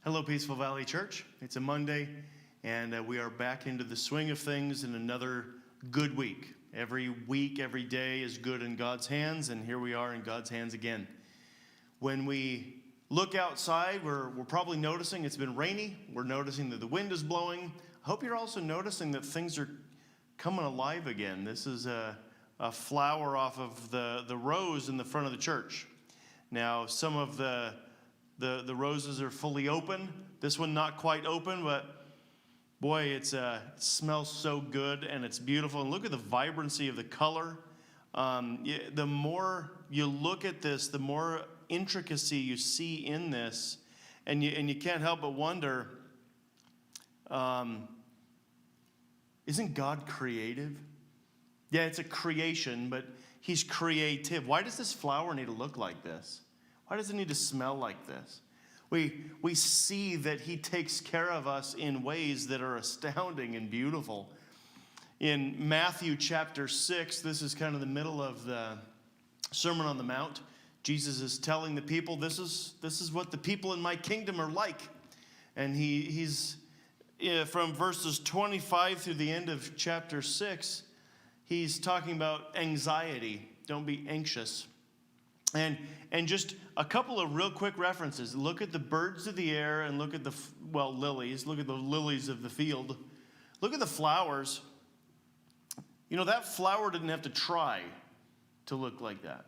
Hello, Peaceful Valley Church. It's a Monday, and we are back into the swing of things in another good week. Every week, every day is good in God's hands, and here we are in God's hands again. When we look outside, we're probably noticing it's been rainy. We're noticing that the wind is blowing. I hope you're also noticing that things are coming alive again. This is a flower off of the rose in the front of the church. Now, some of the roses are fully open. This one not quite open, but boy, it smells so good and it's beautiful. And look at the vibrancy of the color. The more you look at this, the more intricacy you see in this, and you can't help but wonder, isn't God creative? Yeah, it's a creation, but He's creative. Why does this flower need to look like this? Why does it need to smell like this? We see that He takes care of us in ways that are astounding and beautiful. In Matthew chapter 6, this is kind of the middle of the Sermon on the Mount. Jesus is telling the people, this is what the people in my kingdom are like. And he's from verses 25 through the end of chapter 6, he's talking about anxiety. Don't be anxious. And just a couple of real quick references. Look at the birds of the air and look at the lilies. Look at the lilies of the field. Look at the flowers. You know, that flower didn't have to try to look like that.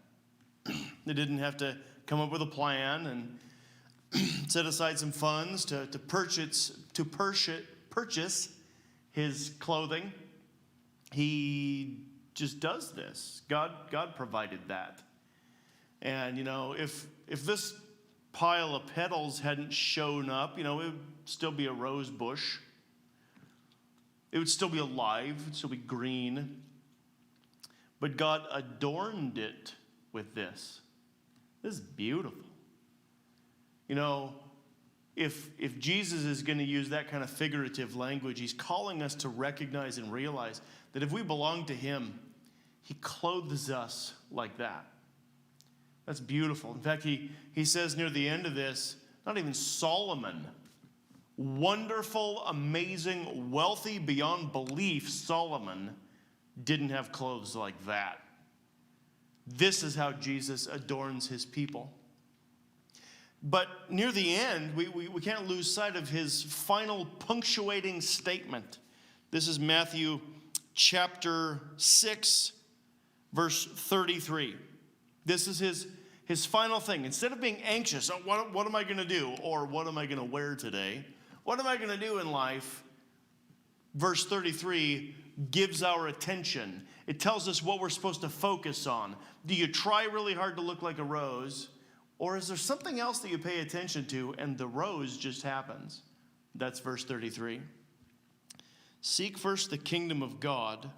It didn't have to come up with a plan and set aside some funds to purchase his clothing. He just does this. God provided that. And, you know, if this pile of petals hadn't shown up, you know, it would still be a rose bush. It would still be alive. It would still be green. But God adorned it with this. This is beautiful. You know, if Jesus is going to use that kind of figurative language, He's calling us to recognize and realize that if we belong to Him, He clothes us like that. That's beautiful. In fact, he says near the end of this, not even Solomon, wonderful, amazing, wealthy beyond belief, Solomon didn't have clothes like that. This is how Jesus adorns His people. But near the end, we can't lose sight of His final punctuating statement. This is Matthew chapter 6, verse 33. This is his final thing. Instead of being anxious, oh, what am I going to do? Or what am I going to wear today? What am I going to do in life? Verse 33 gives our attention. It tells us what we're supposed to focus on. Do you try really hard to look like a rose? Or is there something else that you pay attention to and the rose just happens? That's verse 33. Seek first the kingdom of God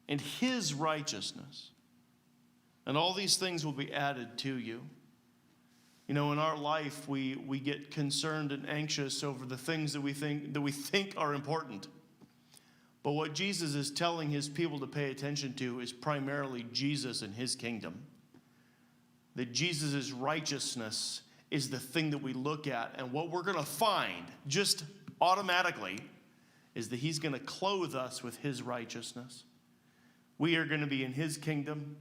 and His righteousness, and all these things will be added to you. You know, in our life, we get concerned and anxious over the things that we think are important. But what Jesus is telling His people to pay attention to is primarily Jesus and His kingdom. That Jesus' righteousness is the thing that we look at. And what we're going to find, just automatically, is that He's going to clothe us with His righteousness. We are going to be in His kingdom.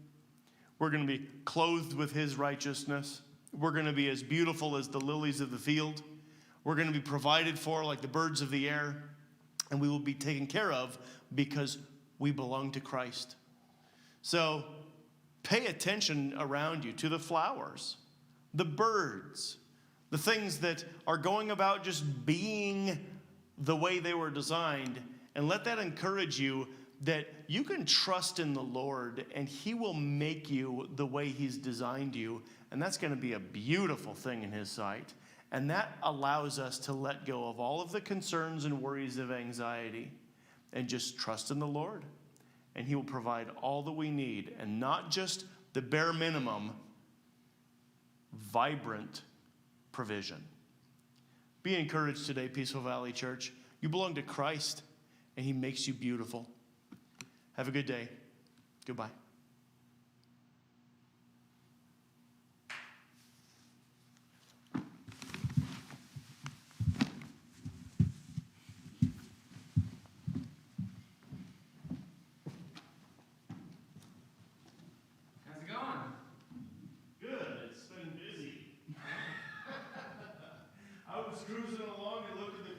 We're going to be clothed with His righteousness. We're going to be as beautiful as the lilies of the field. We're going to be provided for like the birds of the air. And we will be taken care of because we belong to Christ. So pay attention around you to the flowers, the birds, the things that are going about just being the way they were designed. And let that encourage you that you can trust in the Lord and He will make you the way He's designed you. And that's going to be a beautiful thing in His sight. And that allows us to let go of all of the concerns and worries of anxiety and just trust in the Lord. And He will provide all that we need, and not just the bare minimum, vibrant provision. Be encouraged today, Peaceful Valley Church. You belong to Christ and He makes you beautiful. Have a good day. Goodbye. along and looked at the